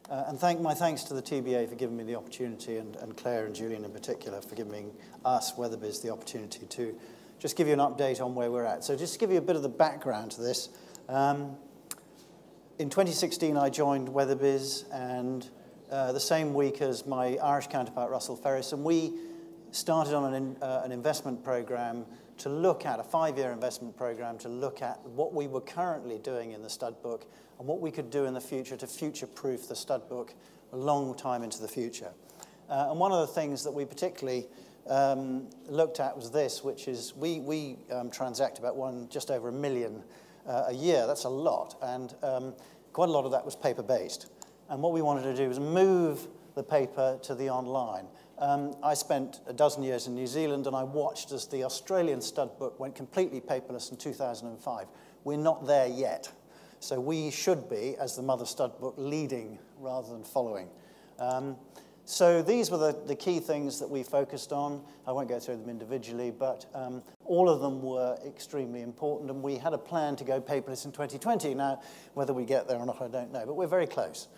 And my thanks to the TBA for giving me the opportunity, and Claire and Julian in particular for giving us, Weatherby's, the opportunity to just give you an update on where we're at. So just to give you a bit of the background to this, in 2016 I joined Weatherby's, and the same week as my Irish counterpart Russell Ferris, and we started on an investment program to look at, a 5-year investment program to look at what we were currently doing in the stud book and what we could do in the future to future-proof the stud book a long time into the future. And one of the things that we particularly looked at was this, which is we transact about just over 1 million a year. That's a lot, and quite a lot of that was paper-based. And what we wanted to do was move the paper to the online. I spent a dozen years in New Zealand, and I watched as the Australian stud book went completely paperless in 2005. We're not there yet. So we should be, as the mother stud book, leading rather than following. So these were the key things that we focused on. I won't go through them individually, but all of them were extremely important, and we had a plan to go paperless in 2020. Now, whether we get there or not, I don't know, but we're very close.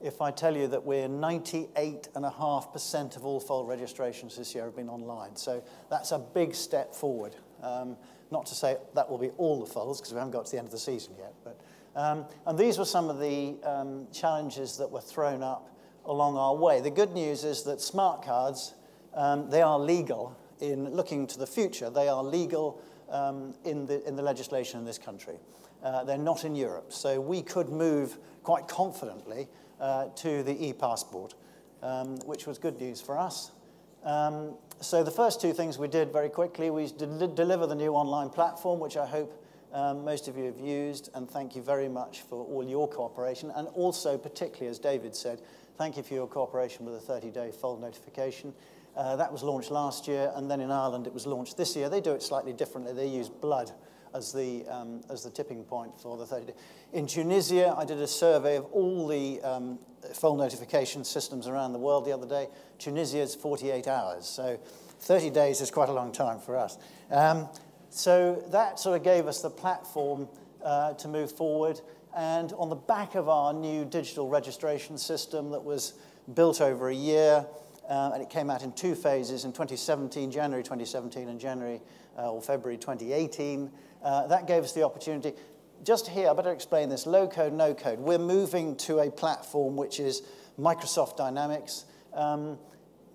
If I tell you that we're 98.5% of all foal registrations this year have been online, so that's a big step forward. Not to say that will be all the foals, because we haven't got to the end of the season yet. But, and these were some of the challenges that were thrown up along our way. The good news is that smart cards, they are legal in looking to the future. They are legal in the legislation in this country. They're not in Europe. So we could move quite confidently to the e-passport, which was good news for us. So the first two things we did very quickly, we deliver the new online platform, which I hope most of you have used, and thank you very much for all your cooperation, and also particularly, as David said, thank you for your cooperation with the 30-day foal notification. That was launched last year, and then in Ireland it was launched this year. They do it slightly differently. They use blood as the tipping point for the 30 days. In Tunisia, I did a survey of all the foal notification systems around the world the other day. Tunisia is 48 hours, so 30 days is quite a long time for us. So that sort of gave us the platform to move forward. And on the back of our new digital registration system that was built over a year, and it came out in 2 phases in 2017, January 2017 and January or February 2018, that gave us the opportunity. Just here, I better explain this, low code, no code. We're moving to a platform which is Microsoft Dynamics.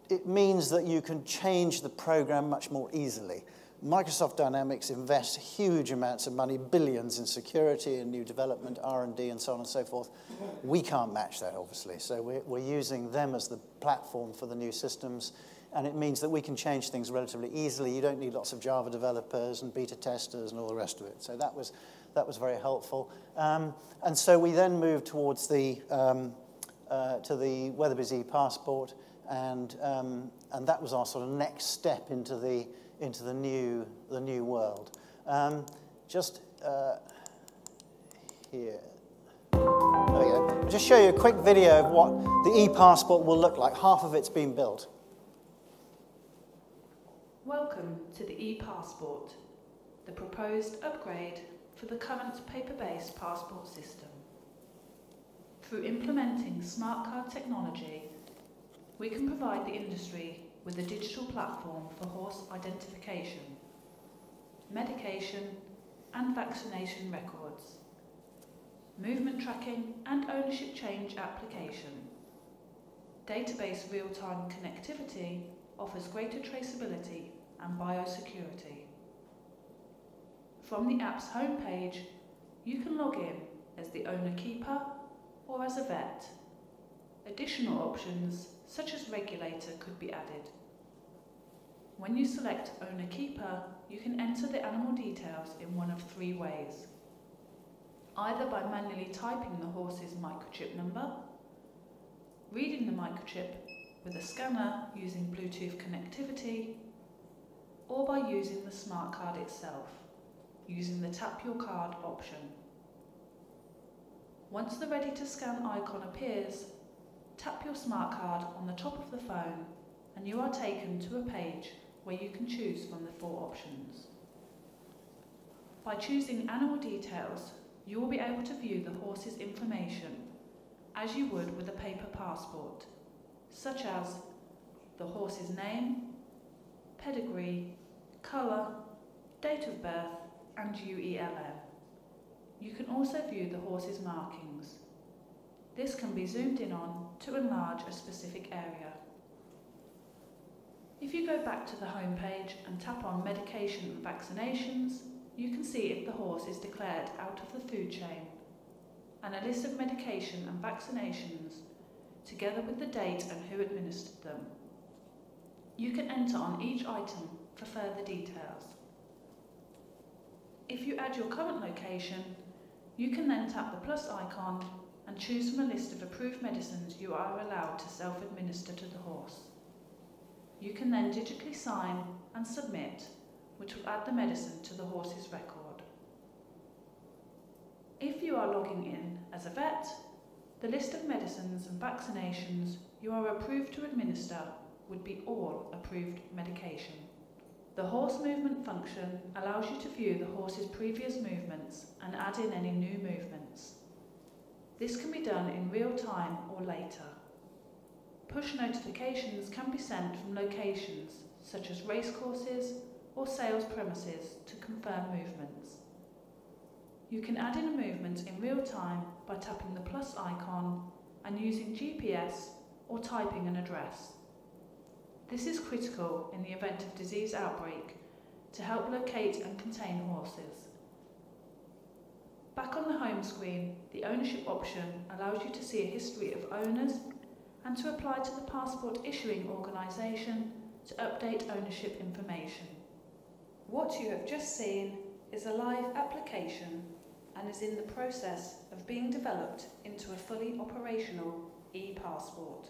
It means that you can change the program much more easily. Microsoft Dynamics invests huge amounts of money, billions in security and new development, R&D, and so on and so forth. We can't match that, obviously. So we're using them as the platform for the new systems. And it means that we can change things relatively easily. You don't need lots of Java developers and beta testers and all the rest of it. So that was very helpful. And so we then moved towards to the Weatherby's e-passport, and that was our sort of next step into the new world. Just here. There we go. I'll just show you a quick video of what the e-passport will look like. Half of it's been built. Welcome to the e-passport, the proposed upgrade for the current paper-based passport system. Through implementing smart card technology, we can provide the industry with a digital platform for horse identification, medication and vaccination records, movement tracking and ownership change application. Database real-time connectivity offers greater traceability and biosecurity. From the app's homepage, you can log in as the owner-keeper or as a vet. Additional options, such as regulator, could be added. When you select owner-keeper, you can enter the animal details in one of 3 ways. Either by manually typing the horse's microchip number, reading the microchip with a scanner using Bluetooth connectivity, or by using the smart card itself, using the Tap Your Card option. Once the Ready to Scan icon appears, tap your smart card on the top of the phone and you are taken to a page where you can choose from the 4 options. By choosing Animal Details, you will be able to view the horse's information as you would with a paper passport, such as the horse's name, pedigree, colour, date of birth and UELN. You can also view the horse's markings. This can be zoomed in on to enlarge a specific area. If you go back to the home page and tap on Medication and Vaccinations, you can see if the horse is declared out of the food chain, and a list of medication and vaccinations, together with the date and who administered them. You can enter on each item for further details. If you add your current location, you can then tap the plus icon and choose from a list of approved medicines you are allowed to self-administer to the horse. You can then digitally sign and submit, which will add the medicine to the horse's record. If you are logging in as a vet, the list of medicines and vaccinations you are approved to administer would be all approved medication. The horse movement function allows you to view the horse's previous movements and add in any new movements. This can be done in real time or later. Push notifications can be sent from locations such as racecourses or sales premises to confirm movements. You can add in a movement in real time by tapping the plus icon and using GPS or typing an address. This is critical in the event of disease outbreak to help locate and contain horses. Back on the home screen, the ownership option allows you to see a history of owners and to apply to the passport issuing organisation to update ownership information. What you have just seen is a live application and is in the process of being developed into a fully operational e-passport.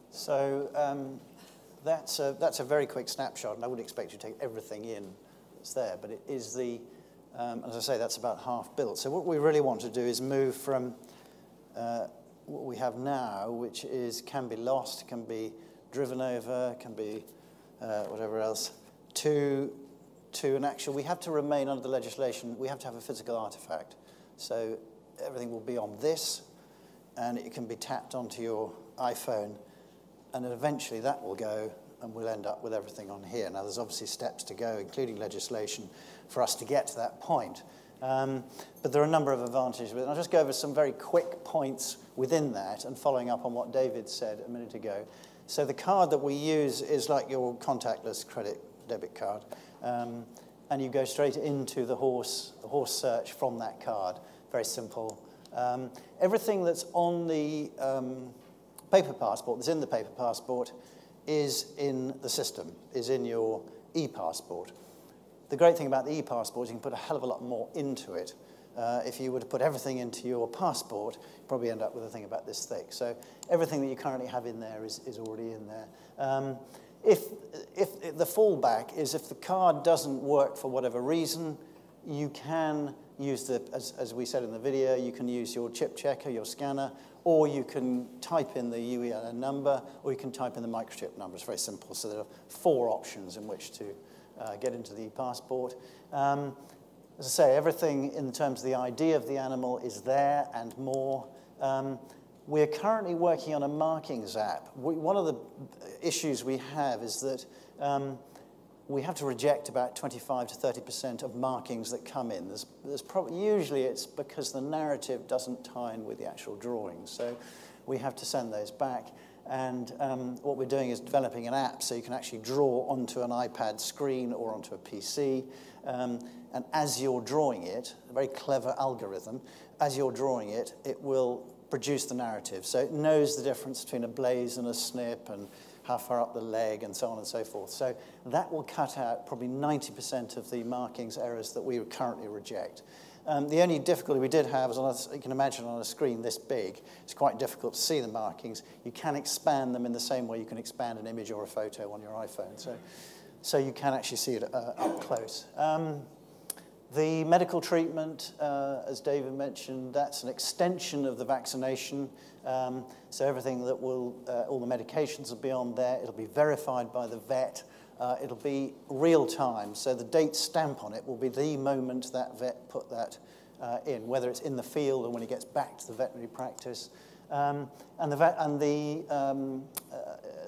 So that's a very quick snapshot, and I wouldn't expect you to take everything in that's there, but it is the, as I say, that's about half built. So what we really want to do is move from what we have now, which can be lost, can be driven over, can be whatever else, to an actual, we have to remain under the legislation, we have to have a physical artifact. So everything will be on this, and it can be tapped onto your iPhone, and then eventually that will go, and we'll end up with everything on here. Now, there's obviously steps to go, including legislation, for us to get to that point. But there are a number of advantages with it. And I'll just go over some very quick points within that, and following up on what David said a minute ago. So the card that we use is like your contactless credit debit card. And you go straight into the horse search from that card. Very simple. Everything that's on the paper passport, that's in the paper passport, is in the system, is in your e-passport. The great thing about the e-passport is you can put a hell of a lot more into it. If you were to put everything into your passport, you'd probably end up with a thing about this thick. So everything that you currently have in there is already in there. If the fallback is if the card doesn't work for whatever reason, you can use as we said in the video, you can use your chip checker, your scanner, or you can type in the UELN number, or you can type in the microchip number. It's very simple. So there are 4 options in which to get into the e-passport. As I say, everything in terms of the ID of the animal is there and more. We're currently working on a markings app. One of the issues we have is that we have to reject about 25 to 30% of markings that come in. Usually it's because the narrative doesn't tie in with the actual drawings. So we have to send those back. And what we're doing is developing an app so you can actually draw onto an iPad screen or onto a PC. And as you're drawing it, a very clever algorithm, as you're drawing it, it will produce the narrative. So it knows the difference between a blaze and a snip and how far up the leg and so on and so forth. So that will cut out probably 90% of the markings errors that we currently reject. The only difficulty we did have is, you can imagine on a screen this big, it's quite difficult to see the markings. You can expand them in the same way you can expand an image or a photo on your iPhone. So you can actually see it up close. The medical treatment, as David mentioned, that's an extension of the vaccination. So everything that will, all the medications will be on there. It'll be verified by the vet. It'll be real time. So the date stamp on it will be the moment that vet put that in, whether it's in the field or when he gets back to the veterinary practice. And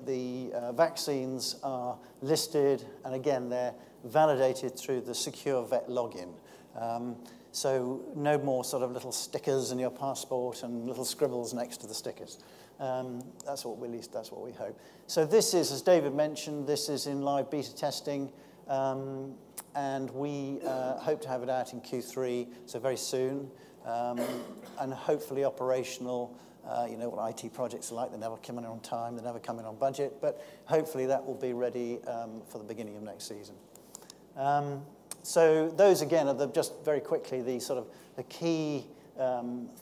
the vaccines are listed, and again, they're validated through the secure vet login. So no more sort of little stickers in your passport and little scribbles next to the stickers. That's what we hope. So this is, as David mentioned, this is in live beta testing, and we hope to have it out in Q3, so very soon, and hopefully operational. You know what IT projects are like, they never come in on time, they never come in on budget, but hopefully that will be ready for the beginning of next season. So those, again, are just very quickly the sort of the key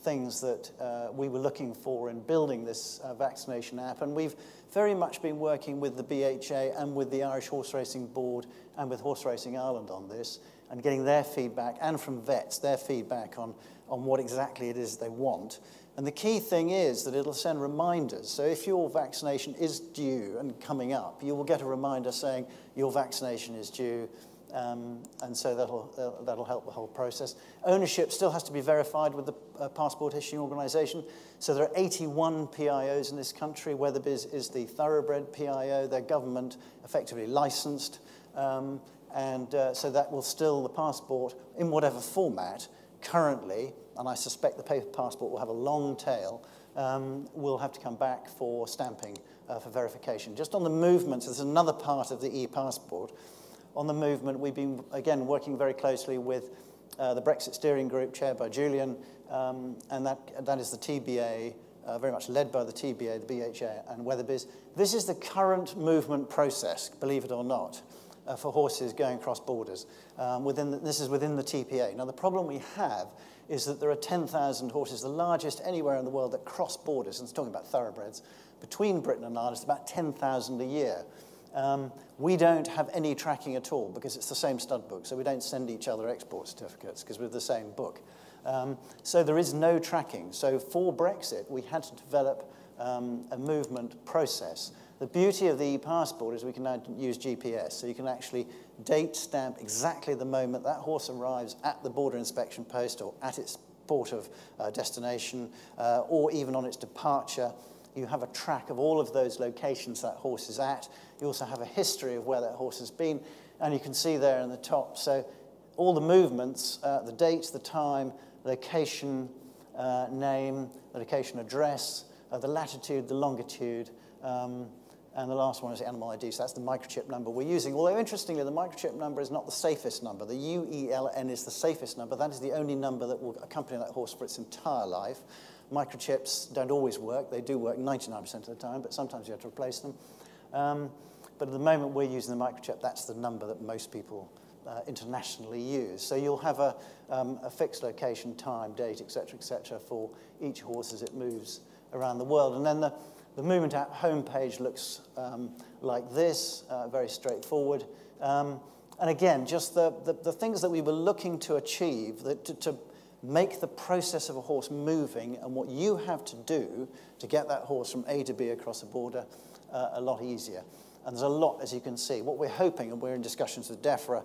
things that we were looking for in building this vaccination app. And we've very much been working with the BHA and with the Irish Horse Racing Board and with Horse Racing Ireland on this, and getting their feedback, and from vets, their feedback on what exactly it is they want. And the key thing is that it'll send reminders. So if your vaccination is due and coming up, you will get a reminder saying your vaccination is due. And so that'll help the whole process. Ownership still has to be verified with the passport issuing organisation. So there are 81 PIOs in this country. Weatherby's is the thoroughbred PIO. They're government effectively licensed. So that will still, the passport, in whatever format, currently, and I suspect the paper passport will have a long tail, will have to come back for stamping for verification. Just on the movements, there's another part of the e-passport. On the movement, we've been, again, working very closely with the Brexit steering group chaired by Julian, and that is the TBA, very much led by the TBA, the BHA, and Weatherby's. This is the current movement process, believe it or not, for horses going across borders. This is within the TPA. Now, the problem we have is that there are 10,000 horses, the largest anywhere in the world, that cross borders, and it's talking about thoroughbreds, between Britain and Ireland. It's about 10,000 a year. We don't have any tracking at all because it's the same stud book, so we don't send each other export certificates because we're the same book. So there is no tracking. So for Brexit, we had to develop a movement process. The beauty of the e-passport is we can now use GPS, so you can actually date stamp exactly the moment that horse arrives at the border inspection post or at its port of destination, or even on its departure. You have a track of all of those locations that horse is at. You also have a history of where that horse has been, and you can see there in the top. So all the movements, the date, the time, location, name, the location address, the latitude, the longitude, and the last one is animal ID, so that's the microchip number we're using. Although, interestingly, the microchip number is not the safest number. The UELN is the safest number. That is the only number that will accompany that horse for its entire life. Microchips don't always work. They do work 99% of the time, but sometimes you have to replace them. But at the moment we're using the microchip, that's the number that most people internationally use. So you'll have a fixed location, time, date, etc., for each horse as it moves around the world. And then the Movement app homepage looks like this, very straightforward. And again, just the things that we were looking to achieve, to make the process of a horse moving and what you have to do to get that horse from A to B across the border a lot easier. And there's a lot, as you can see. What we're hoping, and we're in discussions with DEFRA,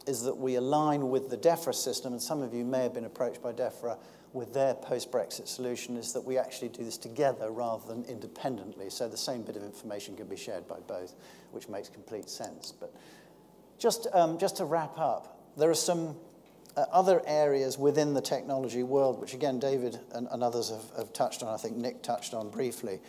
is that we align with the DEFRA system, and some of you may have been approached by DEFRA with their post-Brexit solution, is that we actually do this together rather than independently, so the same bit of information can be shared by both, which makes complete sense. But just to wrap up, there are some other areas within the technology world, which again David and others have touched on, I think Nick touched on briefly,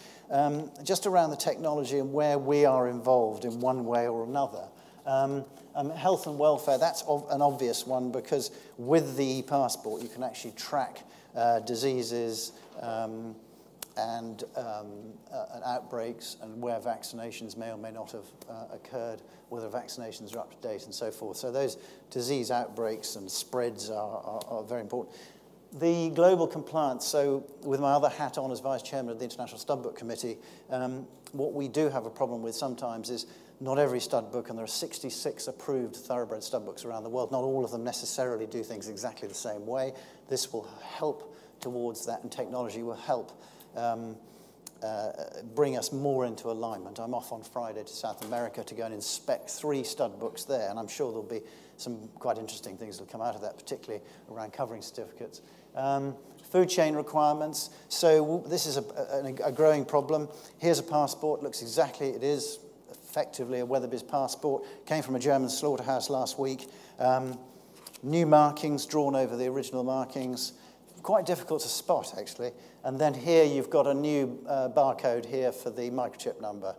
just around the technology and where we are involved in one way or another. Health and welfare, that's an obvious one, because with the e-passport you can actually track diseases and outbreaks and where vaccinations may or may not have occurred, whether vaccinations are up to date and so forth. So those disease outbreaks and spreads are very important. The global compliance, so with my other hat on as Vice Chairman of the International Stud Book Committee, what we do have a problem with sometimes is not every stud book, and there are 66 approved thoroughbred stud books around the world, not all of them necessarily do things exactly the same way. This will help towards that, and technology will help bring us more into alignment. I'm off on Friday to South America to go and inspect 3 stud books there, and I'm sure there'll be some quite interesting things that will come out of that, particularly around covering certificates. Food chain requirements. So this is a growing problem. Here's a passport, looks exactly, it is effectively a Weatherby's passport. Came from a German slaughterhouse last week. New markings drawn over the original markings. Quite difficult to spot, actually. And then here you've got a new barcode here for the microchip number.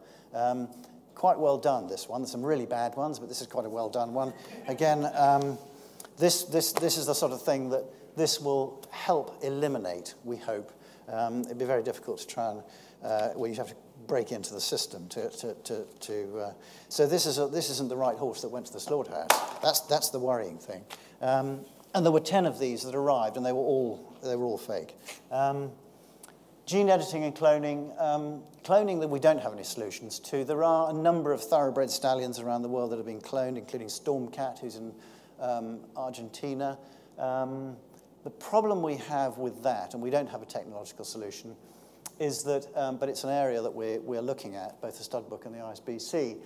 Quite well done, this one. There's some really bad ones, but this is quite a well done one. Again, this is the sort of thing that this will help eliminate, we hope. It'd be very difficult to try and, well, you have to break into the system so this isn't the right horse that went to the slaughterhouse. That's the worrying thing. And there were 10 of these that arrived, and they were all fake. Gene editing and cloning. Cloning that we don't have any solutions to. There are a number of thoroughbred stallions around the world that have been cloned, including Stormcat, who's in Argentina. The problem we have with that, and we don't have a technological solution, is that, but it's an area that we're looking at, both the stud book and the ISBC,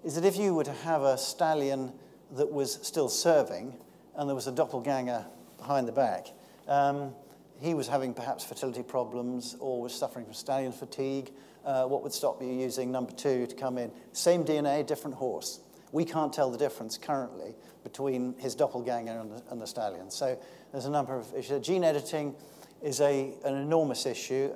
is that if you were to have a stallion that was still serving, and there was a doppelganger behind the back, he was having perhaps fertility problems or was suffering from stallion fatigue, what would stop you using number 2 to come in? Same DNA, different horse. We can't tell the difference currently between his doppelganger and the stallion. So there's a number of issues. Gene editing is an enormous issue.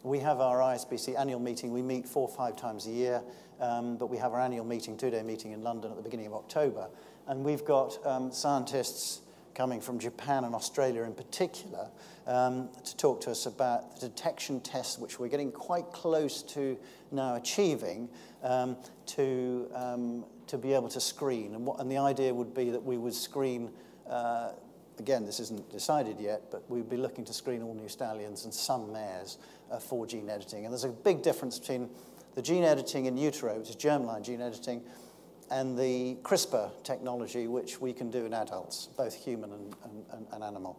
We have our ISBC annual meeting. We meet 4 or 5 times a year, but we have our annual meeting, 2-day meeting in London at the beginning of October. And we've got scientists coming from Japan and Australia in particular to talk to us about the detection tests, which we're getting quite close to now achieving, to be able to screen. And the idea would be that we would screen, again, this isn't decided yet, but we'd be looking to screen all new stallions and some mares for gene editing. And there's a big difference between the gene editing in utero, which is germline gene editing, and the CRISPR technology, which we can do in adults, both human and animal.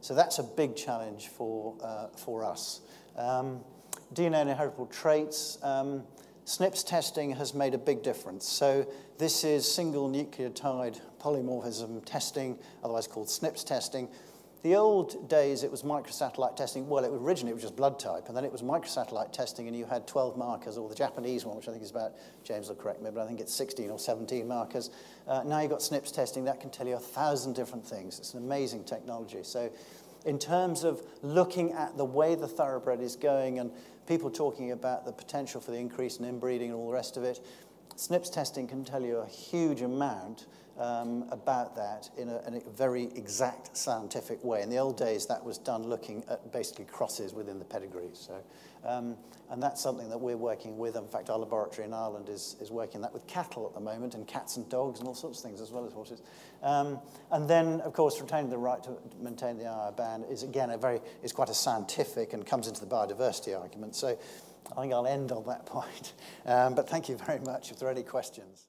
So that's a big challenge for us. DNA and inheritable traits. SNPs testing has made a big difference. So this is single nucleotide polymorphism testing, otherwise called SNPs testing. The old days, it was microsatellite testing. Well, originally it was just blood type, and then it was microsatellite testing, and you had 12 markers, or the Japanese one, which I think is about, James will correct me, but I think it's 16 or 17 markers. Now you've got SNPs testing. That can tell you 1,000 different things. It's an amazing technology. So in terms of looking at the way the thoroughbred is going and people talking about the potential for the increase in inbreeding and all the rest of it, SNPs testing can tell you a huge amount about that in a very exact scientific way. In the old days, that was done looking at basically crosses within the pedigree. So, and that's something that we're working with. In fact, our laboratory in Ireland is working that with cattle at the moment, and cats and dogs and all sorts of things, as well as horses. And then, of course, retaining the right to maintain the IR ban is, again, is quite a scientific and comes into the biodiversity argument. So I think I'll end on that point. But thank you very much if there are any questions.